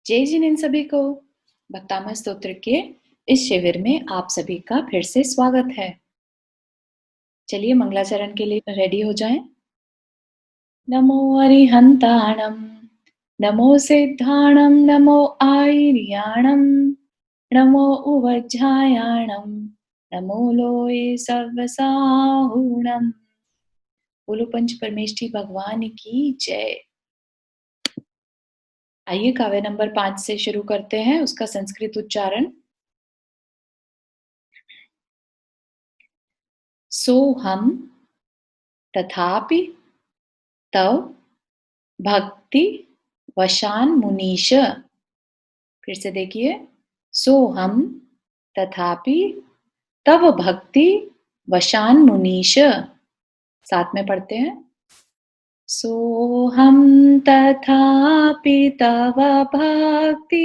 जय जिन इन सभी को भक्तामृत स्तोत्र के इस शिविर में आप सभी का फिर से स्वागत है। चलिए मंगलाचरण के लिए रेडी हो जाएं। नमो अरिहंताणं, नमो सिद्धाणं, नमो आयर्याणं, नमो उवज्झायाणं, नमो लोये सर्वसाहुणम्। बोलो पंच परमेष्ठी भगवान की जय। आइए काव्य नंबर 5 से शुरू करते हैं उसका संस्कृत उच्चारण। सोहम तथापि तव भक्ति वशान मुनीश। फिर से देखिए, सोहम तथापि तव भक्ति वशान मुनीश। साथ में पढ़ते हैं। सोहम तथापि तव भक्ति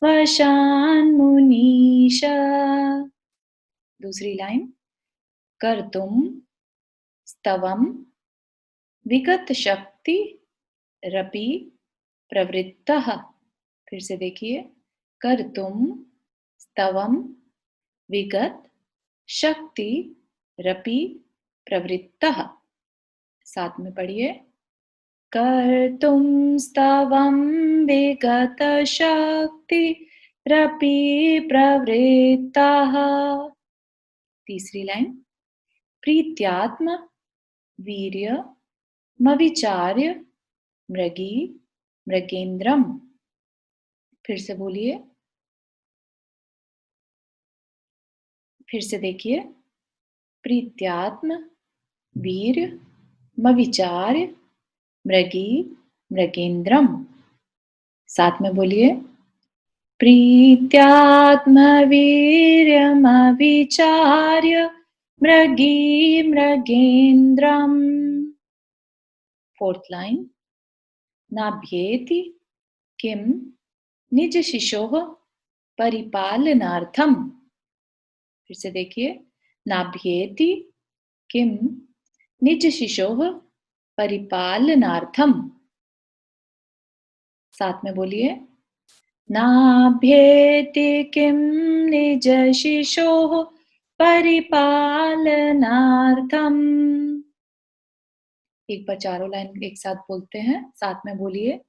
वशान मुनीश। दूसरी लाइन, कर्तुम स्तवम विगत शक्ति रपि प्रवृत्तः। फिर से देखिए, कर्तुम स्तवम विगत शक्ति रपि प्रवृत्तः। साथ में पढ़िए, कर्तुम स्तवम विगत शक्ति रपि प्रवृत्तः। तीसरी लाइन, प्रीत्यात्म वीर्य मविचार्य मृगी मृगेंद्रम। फिर से बोलिए, फिर से देखिए, प्रीत्यात्म वीर मविचार्य मृगी मृगेंद्रम। साथ में बोलिए, प्रीत्यात्म वीर्यमविचार्य मृगी मृगेंद्रम। फोर्थ लाइन, नाभ्येति किम निज शिशोः परिपालनार्थम। फिर से देखिए, नाभ्येति किम निज शिशोः परिपालनार्थम। साथ में बोलिए, नाभ्येति किम निज शिशोः परिपालनार्थम। एक बार चारों लाइन एक साथ बोलते हैं, साथ में बोलिए,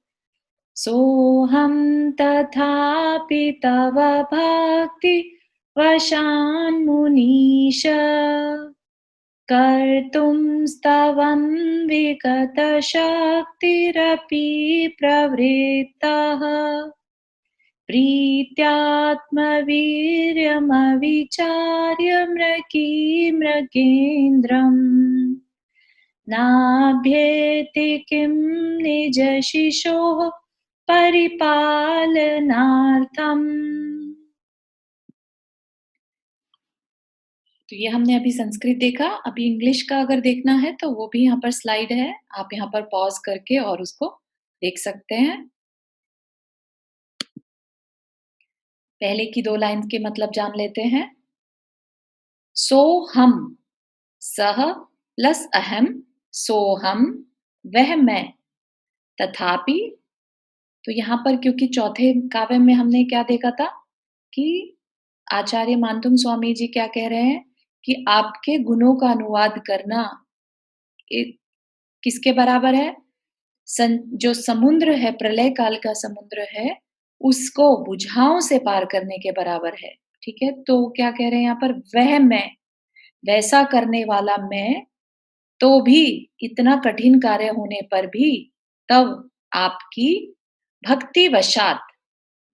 सोहम तथापि तव भक्ति वशान मुनीश। कर्तुम स्तवं विगत शक्तिरपि प्रवृत्तः। प्रीत्यात्मवीर्यमविचार्य मृगी मृगेन्द्रम्। नाभ्येति किं निज शिशोः परिपालनार्थम। तो ये हमने अभी संस्कृत देखा। अभी इंग्लिश का अगर देखना है तो वो भी यहाँ पर स्लाइड है, आप यहाँ पर पॉज करके और उसको देख सकते हैं। पहले की 2 लाइन के मतलब जान लेते हैं। सो हम, सह प्लस अहम, सोहम वह मैं, तथापि। तो यहाँ पर क्योंकि चौथे काव्य में हमने क्या देखा था कि आचार्य मानतुंग स्वामी जी क्या कह रहे हैं कि आपके गुणों का अनुवाद करना किसके बराबर है? जो समुद्र है, प्रलय काल का समुद्र है, उसको बुझाओं से पार करने के बराबर है। ठीक है, तो क्या कह रहे हैं यहाँ पर, वह मैं, वैसा करने वाला मैं, तो भी इतना कठिन कार्य होने पर भी तब आपकी भक्ति वशात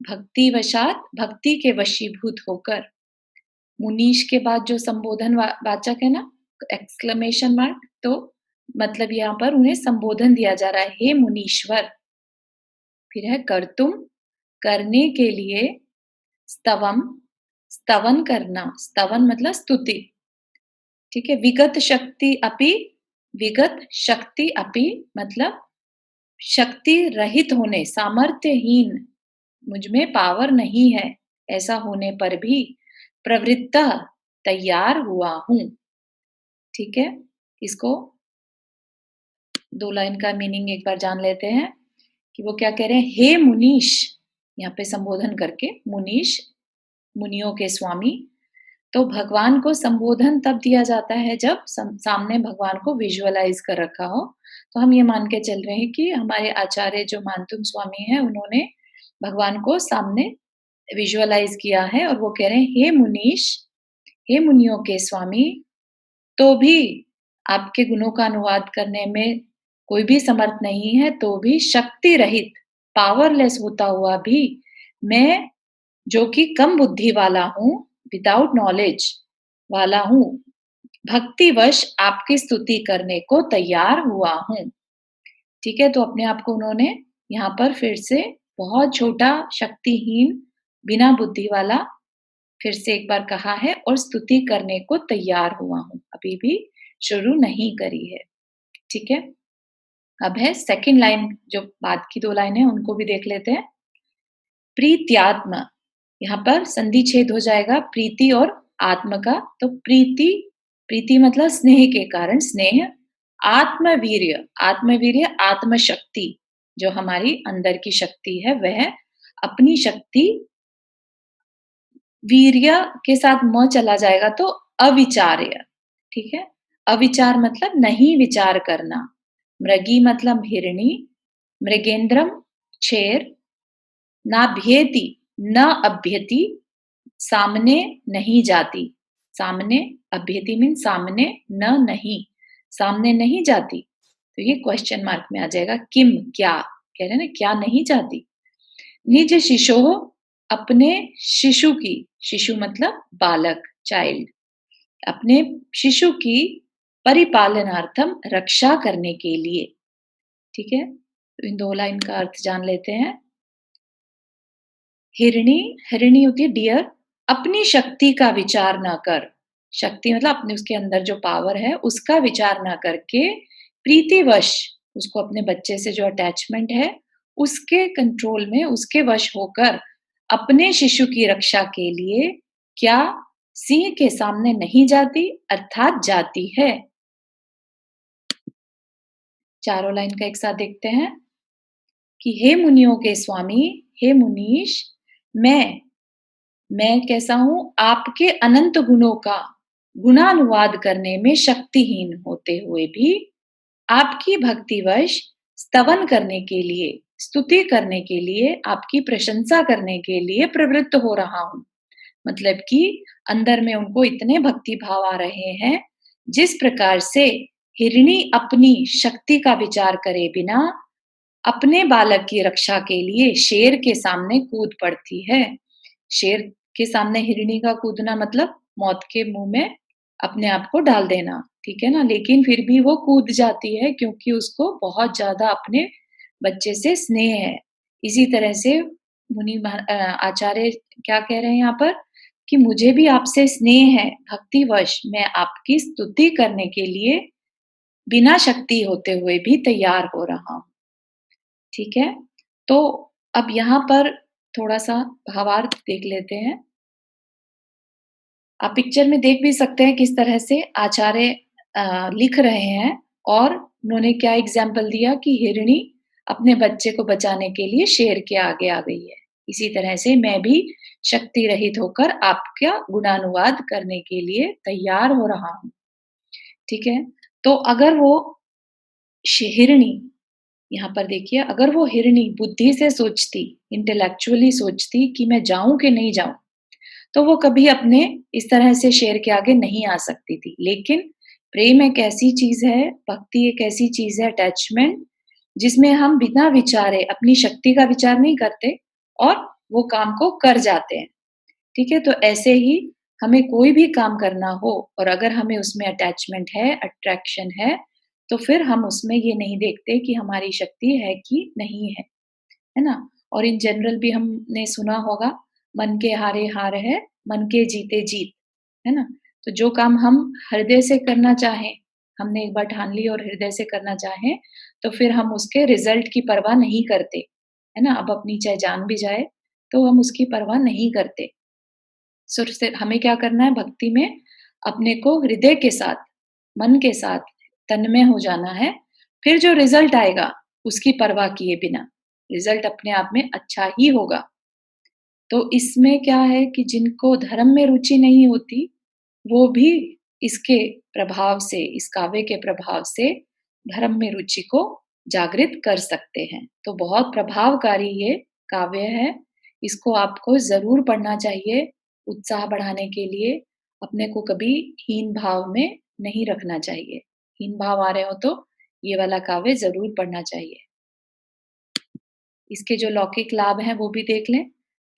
भक्ति के वशीभूत होकर, मुनीश के बाद जो संबोधन वाचक है ना, एक्सक्लेमेशन मार्क, तो मतलब यहाँ पर उन्हें संबोधन दिया जा रहा है, हे मुनीश्वर। फिर है कर्तुम, करने के लिए, स्तवम, स्तवन करना, स्तवन मतलब स्तुति। ठीक है, विगत शक्ति अपि मतलब शक्ति रहित होने, सामर्थ्यहीन, मुझ में पावर नहीं है, ऐसा होने पर भी प्रवृत्तः तैयार हुआ हूं। ठीक है, इसको 2 लाइन का मीनिंग एक बार जान लेते हैं कि वो क्या कह रहे हैं। हे मुनीश, यहाँ पे संबोधन करके मुनीश, मुनियों के स्वामी। तो भगवान को संबोधन तब दिया जाता है जब सामने भगवान को विजुअलाइज कर रखा हो। तो हम ये मान के चल रहे हैं कि हमारे आचार्य जो मानतुम स्वामी हैं, उन्होंने भगवान को सामने विजुअलाइज किया है और वो कह रहे हैं, हे मुनीश, हे मुनियों के स्वामी, तो भी आपके गुणों का अनुवाद करने में कोई भी समर्थ नहीं है, तो भी शक्ति रहित, पावरलेस होता हुआ भी मैं, जो कि कम बुद्धि वाला हूँ, विदाउट नॉलेज वाला हूँ, भक्तिवश आपकी स्तुति करने को तैयार हुआ हूँ। ठीक है, तो अपने आप को उन्होंने यहाँ पर फिर से बहुत छोटा, शक्तिहीन, बिना बुद्धि वाला फिर से एक बार कहा है और स्तुति करने को तैयार हुआ हूँ, अभी भी शुरू नहीं करी है। ठीक है, अब है सेकंड लाइन, जो बाद की 2 लाइन है उनको भी देख लेते हैं। प्रीत्यात्म, यहाँ पर संधि छेद हो जाएगा प्रीति और आत्म का। तो प्रीति, प्रीति मतलब स्नेह के कारण, स्नेह। आत्मवीर्य, आत्मवीर्य आत्मशक्ति, जो हमारी अंदर की शक्ति है, वह अपनी शक्ति, वीर्य के साथ म चला जाएगा तो अविचार्य। ठीक है, अविचार मतलब नहीं विचार करना। मृगी मतलब हिरणी, मृगेंद्रम शेर, नाभ्येति न अभ्यति, सामने नहीं जाती। सामने, अभ्यति मीन सामने, न नहीं, सामने नहीं जाती। तो ये क्वेश्चन मार्क में आ जाएगा, किम क्या, कह रहे हैं ना, क्या नहीं जाती। निज शिशो, अपने शिशु की, शिशु मतलब बालक, चाइल्ड, अपने शिशु की परिपालनार्थम, रक्षा करने के लिए। ठीक है, तो इन 2 लाइन का अर्थ जान लेते हैं। हिरणी, हिरणी होती है डियर, अपनी शक्ति का विचार ना कर, शक्ति मतलब अपने, उसके अंदर जो पावर है उसका विचार ना करके, प्रीतिवश, उसको अपने बच्चे से जो अटैचमेंट है उसके कंट्रोल में, उसके वश होकर अपने शिशु की रक्षा के लिए क्या सिंह के सामने नहीं जाती, अर्थात जाती है। चारों लाइन का एक साथ देखते हैं कि हे मुनियों के स्वामी, हे मुनीश, मैं कैसा हूं, आपके अनंत गुणों का गुणानुवाद करने में शक्तिहीन होते हुए भी आपकी भक्तिवश स्तवन करने के लिए, स्तुति करने के लिए, आपकी प्रशंसा करने के लिए प्रवृत्त हो रहा हूं। मतलब कि अंदर में उनको इतने भक्ति भाव आ रहे हैं, जिस प्रकार से हिरणी अपनी शक्ति का विचार करे बिना अपने बालक की रक्षा के लिए शेर के सामने कूद पड़ती है। शेर के सामने हिरणी का कूदना मतलब मौत के मुंह में अपने आप को डाल देना, ठीक है ना? लेकिन फिर भी वो कूद जाती है क्योंकि उसको बहुत ज्यादा अपने बच्चे से स्नेह है। इसी तरह से आचार्य क्या कह रहे हैं यहाँ पर कि मुझे भी आपसे स्नेह है, भक्तिवश मैं आपकी स्तुति करने के लिए बिना शक्ति होते हुए भी तैयार हो रहा हूँ। ठीक है, तो अब यहाँ पर थोड़ा सा भावार्थ देख लेते हैं। आप पिक्चर में देख भी सकते हैं किस तरह से आचार्य लिख रहे हैं, और उन्होंने क्या एग्जाम्पल दिया कि हिरणी अपने बच्चे को बचाने के लिए शेर के आगे आ गई है। इसी तरह से मैं भी शक्ति रहित होकर आपका गुणानुवाद करने के लिए तैयार हो रहा हूँ। ठीक है, तो अगर वो हिरणी, यहाँ पर देखिए, अगर वो हिरणी बुद्धि से सोचती, इंटेलेक्चुअली सोचती कि मैं जाऊं कि नहीं जाऊं, तो वो कभी अपने इस तरह से शेर के आगे नहीं आ सकती थी। लेकिन प्रेम एक ऐसी चीज है, भक्ति एक ऐसी चीज है, अटैचमेंट, जिसमें हम बिना विचारे, अपनी शक्ति का विचार नहीं करते और वो काम को कर जाते हैं। ठीक है, तो ऐसे ही हमें कोई भी काम करना हो और अगर हमें उसमें अटैचमेंट है, अट्रैक्शन है, तो फिर हम उसमें ये नहीं देखते कि हमारी शक्ति है कि नहीं है ना? और इन जनरल भी हमने सुना होगा, मन के हारे हार है, मन के जीते जीत, है ना? तो जो काम हम हृदय से करना चाहें, हमने एक बार ठान ली और हृदय से करना चाहें, तो फिर हम उसके रिजल्ट की परवाह नहीं करते, है ना? अब अपनी चाहे जान भी जाए, तो हम उसकी परवाह नहीं करते। सिर्फ हमें क्या करना है भक्ति में, अपने को हृदय के साथ, मन के साथ तन्मय हो जाना है। फिर जो रिजल्ट आएगा उसकी परवाह किए बिना, रिजल्ट अपने आप में अच्छा ही होगा। तो इसमें क्या है कि जिनको धर्म में रुचि नहीं होती, वो भी इसके प्रभाव से, इस काव्य के प्रभाव से धर्म में रुचि को जागृत कर सकते हैं। तो बहुत प्रभावकारी ये काव्य है। इसको आपको ज़रूर पढ़ना चाहिए, उत्साह बढ़ाने के लिए। अपने को कभी हीन भाव में नहीं रखना चाहिए। हीन भाव आ रहे हो तो ये वाला काव्य ज़रूर पढ़ना चाहिए। इसके जो लौकिक लाभ हैं वो भी देख लें।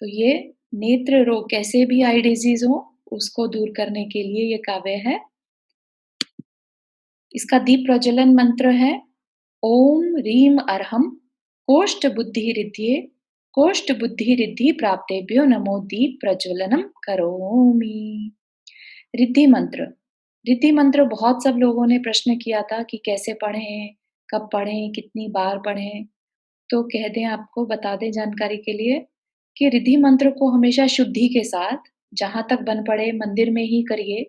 तो ये नेत्र रोग, कैसे भी आई डिज़ीज़ हो, उसको दूर करने के लिए ये काव्य है। इसका दीप प्रज्वलन मंत्र है ओम ह्रीं अर्हं कोष्ठबुद्धिरिद्धये कोष्ठबुद्धिरिद्धि प्राप्तेभ्यो नमो दीप प्रज्वलनम करोमि। रिद्धि मंत्र। रिद्धि मंत्र बहुत सब लोगों ने प्रश्न किया था कि कैसे पढ़ें, कब पढ़ें, कितनी बार पढ़ें। तो कह दें, आपको बता दें जानकारी के लिए कि रिद्धि मंत्र को हमेशा शुद्धि के साथ, जहाँ तक बन पड़े मंदिर में ही करिए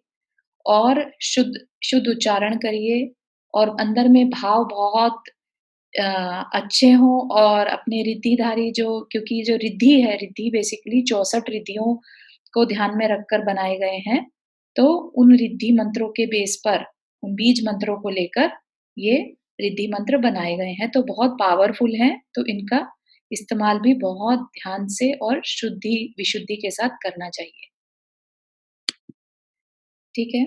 और शुद्ध शुद्ध उच्चारण करिए और अंदर में भाव बहुत अ, अच्छे हों और अपने रिद्धिधारी जो, क्योंकि जो रिद्धि है, रिद्धि बेसिकली 64 रिद्धियों को ध्यान में रखकर बनाए गए हैं। तो उन रिद्धि मंत्रों के बेस पर, उन बीज मंत्रों को लेकर ये रिद्धि मंत्र बनाए गए हैं, तो बहुत पावरफुल हैं। तो इनका इस्तेमाल भी बहुत ध्यान से और शुद्धि विशुद्धि के साथ करना चाहिए। ठीक है?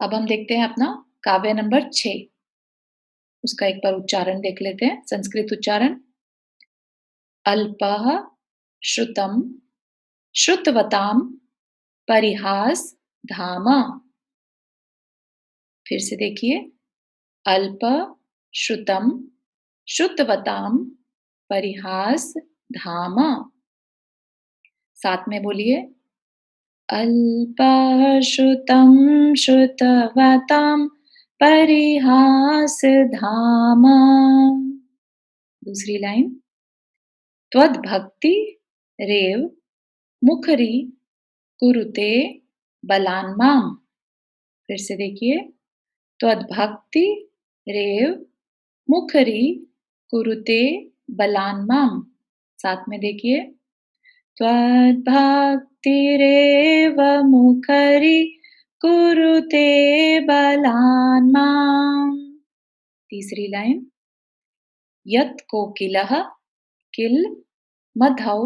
अब हम देखते हैं अपना काव्य नंबर 6। उसका एक बार उच्चारण देख लेते हैं, संस्कृत उच्चारण। अल्पः श्रुतं श्रुतवतां परिहास धाम। फिर से देखिए, अल्प श्रुतम श्रुतवतां परिहास धाम। साथ में बोलिए, अल्प श्रुतं श्रुतवतां परिहास धाम। दूसरी लाइन, त्वद्भक्ति रेव मुखरी कुरुते बलान्माम। फिर से देखिए, त्वद्भक्ति रेव मुखरी कुरुते बलान्माम। साथ में देखिए, त्वद्भक्तिरेव मुखरी कुरुते बलान्माम। तीसरी लाइन, यत् कोकिलः किल मधौ,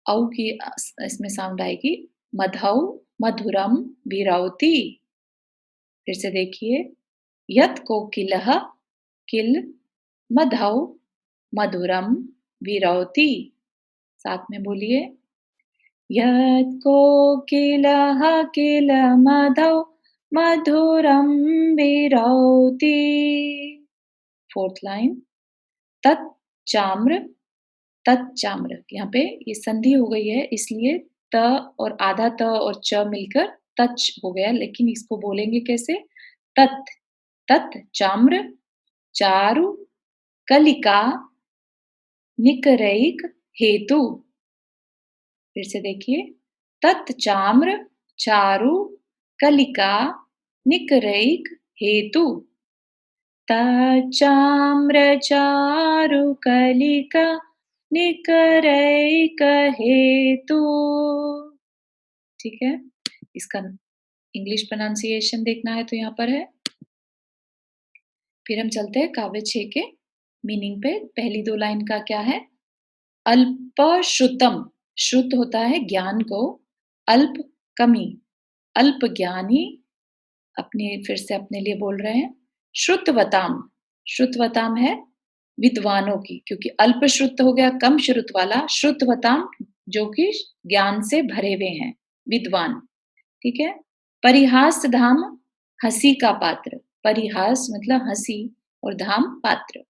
औ की इसमें साउंड आएगी, मधौ मधुरम विरौति। फिर से देखिए, यत् कोकिलः किल मधौ मधुरम विरौति। साथ में बोलिए, यत् कोकिलः किल मधौ मधुरम विरौति। Fourth line, तच्चाम्र तच्चाम्र। यहाँ पे ये संधि हो गई है, इसलिए त और आधा त और च मिलकर तच हो गया, लेकिन इसको बोलेंगे कैसे? तत् तत् चाम्र चारु कलिका निकरैक हेतु। फिर से देखिए, तत् चाम्र चारु कलिका निकरैक हेतु। तच्चाम्र चारु कलिका निकरैक हेतु। ठीक है? इसका इंग्लिश प्रोनाउंसिएशन देखना है तो यहाँ पर है। फिर हम चलते हैं काव्य 6 के मीनिंग पे। पहली 2 लाइन का क्या है? अल्प श्रुतम, श्रुत होता है ज्ञान को, अल्प कमी, अल्प ज्ञानी, अपने फिर से अपने लिए बोल रहे हैं। श्रुतवताम, श्रुतवताम है विद्वानों की, क्योंकि अल्प श्रुत हो गया कम श्रुत वाला, श्रुतवताम जो कि ज्ञान से भरे हुए हैं, विद्वान। ठीक है? परिहास धाम, हंसी का पात्र। परिहास मतलब हंसी और धाम पात्र।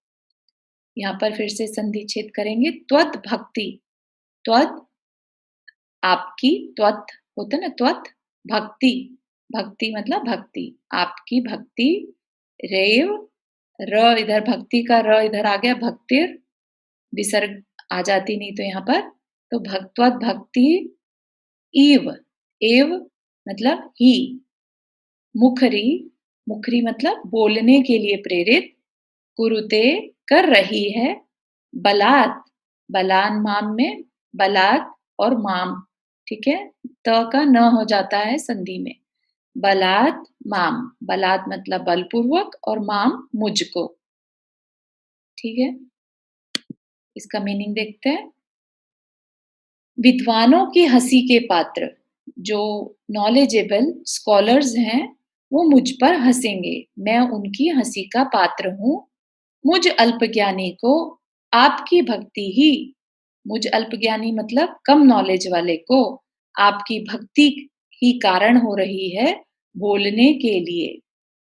यहाँ पर फिर से संधि छेद करेंगे। त्वत् भक्ति, त्वत् आपकी, त्वत् होता ना, त्वत् भक्ति, भक्ति मतलब भक्ति, आपकी भक्ति, रेव र इधर भक्ति का र इधर आ गया, भक्तिर विसर्ग आ जाती नहीं तो यहाँ पर, तो भक्त्वत् भक्ति इव, एव मतलब ही, मुखरी, मुखरी मतलब बोलने के लिए प्रेरित, कुरुते कर रही है, बलात् बलान माम में बलात् और माम, ठीक है? त का न हो जाता है संधि में। बलात् माम, बलात् मतलब बलपूर्वक और माम मुझको, ठीक है? इसका मीनिंग देखते हैं। विद्वानों की हंसी के पात्र, जो नॉलेजेबल स्कॉलर्स हैं, वो मुझ पर हंसेंगे। मैं उनकी हंसी का पात्र हूँ। मुझ अल्पज्ञानी को आपकी भक्ति ही, मुझ अल्पज्ञानी मतलब कम नॉलेज वाले को, आपकी भक्ति ही कारण हो रही है बोलने के लिए,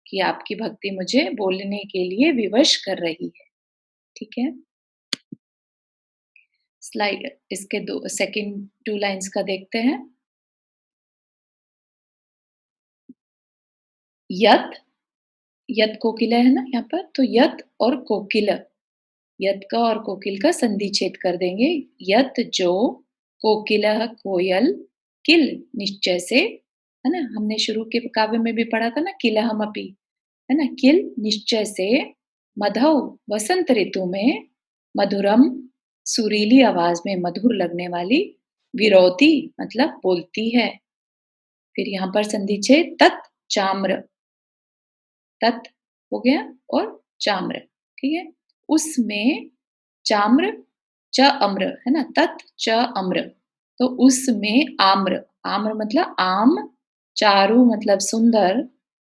कि आपकी भक्ति मुझे बोलने के लिए विवश कर रही है, ठीक है? स्लाइड इसके दो सेकंड 2 लाइन्स का देखते हैं। यत, यत कोकिला है ना यहाँ पर, तो यत और कोकिल, यत का और कोकिल का संधि छेद कर देंगे। यत जो, कोकिलः कोयल, किल निश्चय से, है ना? हमने शुरू के काव्य में भी पढ़ा था ना, किलहमपि, है ना? किल निश्चय से, मधौ वसंत ऋतु में, मधुरम सुरीली आवाज में मधुर लगने वाली, विरौती मतलब बोलती है। फिर यहाँ पर संधि छेद तत् चाम्र, तत् हो गया और चाम्र, ठीक है? उसमें चाम्र च अम्र, है ना? तत् च अम्र, तो उसमें आम्र, आम्र मतलब आम, चारु मतलब सुंदर,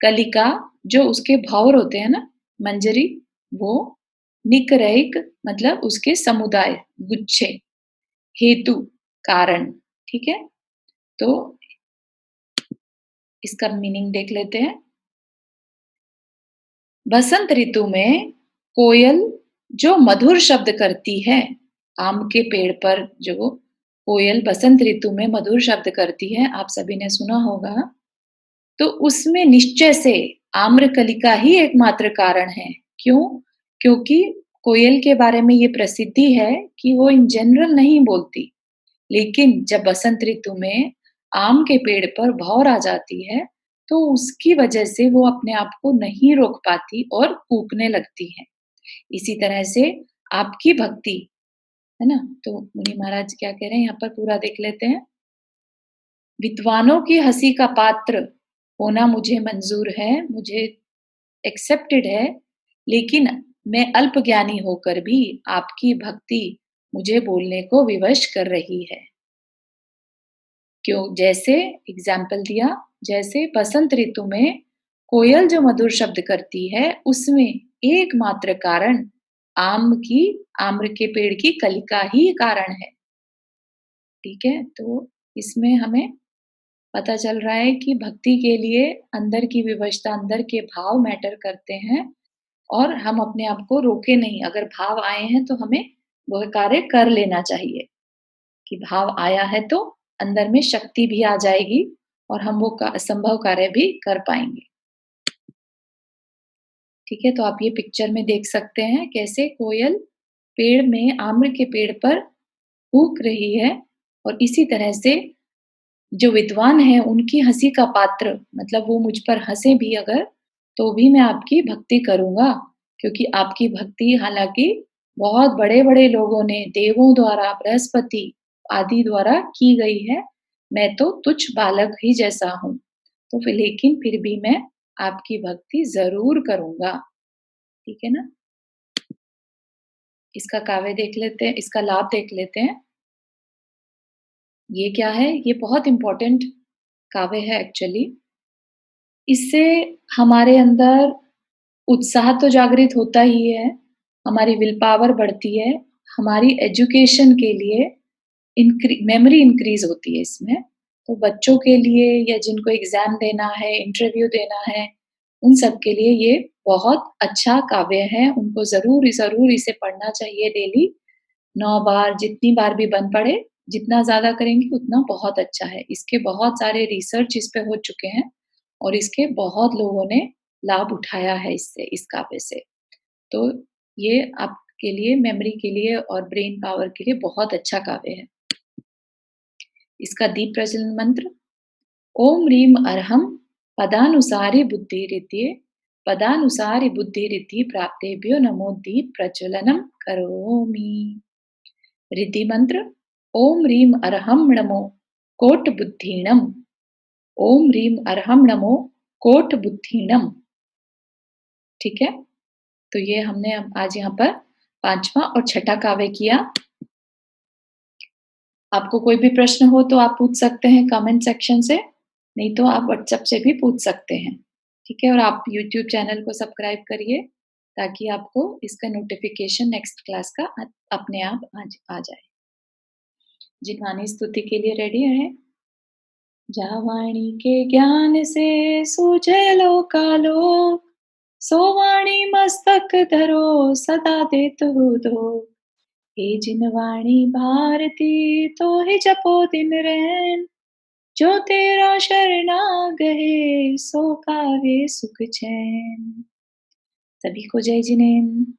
कलिका जो उसके भौर होते हैं ना, मंजरी, वो, निकरैक मतलब उसके समुदाय, गुच्छे, हेतु कारण, ठीक है? तो इसका मीनिंग देख लेते हैं। बसंत ऋतु में कोयल जो मधुर शब्द करती है, आम के पेड़ पर जो कोयल बसंत ऋतु में मधुर शब्द करती है, आप सभी ने सुना होगा, तो उसमें निश्चय से आम्रकलिका ही एकमात्र कारण है। क्यों? क्योंकि कोयल के बारे में ये प्रसिद्धि है कि वो इन जनरल नहीं बोलती, लेकिन जब बसंत ऋतु में आम के पेड़ पर भौर आ जाती है, तो उसकी वजह से वो अपने आप को नहीं रोक पाती और कूकने लगती है। इसी तरह से आपकी भक्ति, है ना? तो मुनि महाराज क्या कह रहे हैं यहाँ पर पूरा देख लेते हैं। विद्वानों की हंसी का पात्र होना मुझे मंजूर है, मुझे एक्सेप्टेड है, लेकिन मैं अल्पज्ञानी होकर भी आपकी भक्ति मुझे बोलने को विवश कर रही है। क्यों? जैसे एग्जाम्पल दिया, जैसे बसंत ऋतु में कोयल जो मधुर शब्द करती है, उसमें एकमात्र कारण आम्र के पेड़ की कलिका ही कारण है, ठीक है? तो इसमें हमें पता चल रहा है कि भक्ति के लिए अंदर की विवशता, अंदर के भाव मैटर करते हैं और हम अपने आप को रोके नहीं। अगर भाव आए हैं तो हमें वह कार्य कर लेना चाहिए, कि भाव आया है तो अंदर में शक्ति भी आ जाएगी और हम वो असंभव कार्य भी कर पाएंगे, ठीक है? तो आप ये पिक्चर में देख सकते हैं कैसे कोयल पेड़ में, आम्र के पेड़ पर कूक रही है, और इसी तरह से जो विद्वान हैं उनकी हंसी का पात्र, मतलब वो मुझ पर हंसे भी अगर, तो भी मैं आपकी भक्ति करूंगा, क्योंकि आपकी भक्ति हालांकि बहुत बड़े बड़े लोगों ने, देवों द्वारा, बृहस्पति आदि द्वारा की गई है। मैं तो तुच्छ बालक ही जैसा हूँ, तो फिर लेकिन फिर भी मैं आपकी भक्ति जरूर करूंगा, ठीक है ना? इसका काव्य देख लेते हैं, इसका लाभ देख लेते हैं। ये क्या है? ये बहुत इंपॉर्टेंट काव्य है एक्चुअली। इससे हमारे अंदर उत्साह तो जागृत होता ही है, हमारी विल पावर बढ़ती है, हमारी एजुकेशन के लिए मेमोरी इंक्रीज होती है इसमें। तो बच्चों के लिए या जिनको एग्जाम देना है, इंटरव्यू देना है, उन सब के लिए ये बहुत अच्छा काव्य है। उनको जरूर जरूर इसे पढ़ना चाहिए डेली, 9 बार, जितनी बार भी बन पड़े, जितना ज़्यादा करेंगे उतना बहुत अच्छा है। इसके बहुत सारे रिसर्च इस पे हो चुके हैं और इसके बहुत लोगों ने लाभ उठाया है इससे, इस काव्य से। तो ये आपके लिए, मेमोरी के लिए और ब्रेन पावर के लिए बहुत अच्छा काव्य है। इसका दीप प्रज्वलन मंत्र, ओम ह्रीम अर्हम पदानुसारी बुद्धिरित्ये, पदानुसारी बुद्धिरिति प्राप्तेभ्यो नमो दीप प्रज्वलनम करोमि। रिद्धि मंत्र, ओम ह्रीं अरहं नमो कोट बुद्धिणम। ओम ह्रीं अरहं नमो कोट बुद्धिणम। ठीक है? तो ये हमने आज यहाँ पर 5वां और छठा काव्य किया। आपको कोई भी प्रश्न हो तो आप पूछ सकते हैं कमेंट सेक्शन से, नहीं तो आप व्हाट्सएप से भी पूछ सकते हैं। ठीक है? और आप यूट्यूब चैनल को सब्सक्राइब करिए ताकि आपको इसका नोटिफिकेशन नेक्स्ट क्लास का अपने आप आ जाए। जिनवानी स्तुति के लिए रेडी हैं? जा वाणी के ज्ञान से सूझे लोकालोक, सो वाणी मस्तक धरो सदा देत हो दो। हे जिन वाणी भारती तो ही जपो दिन रैन, जो तेरा शरणा गए सो पावे सुख चैन। सभी को जय जिनेन्द्र।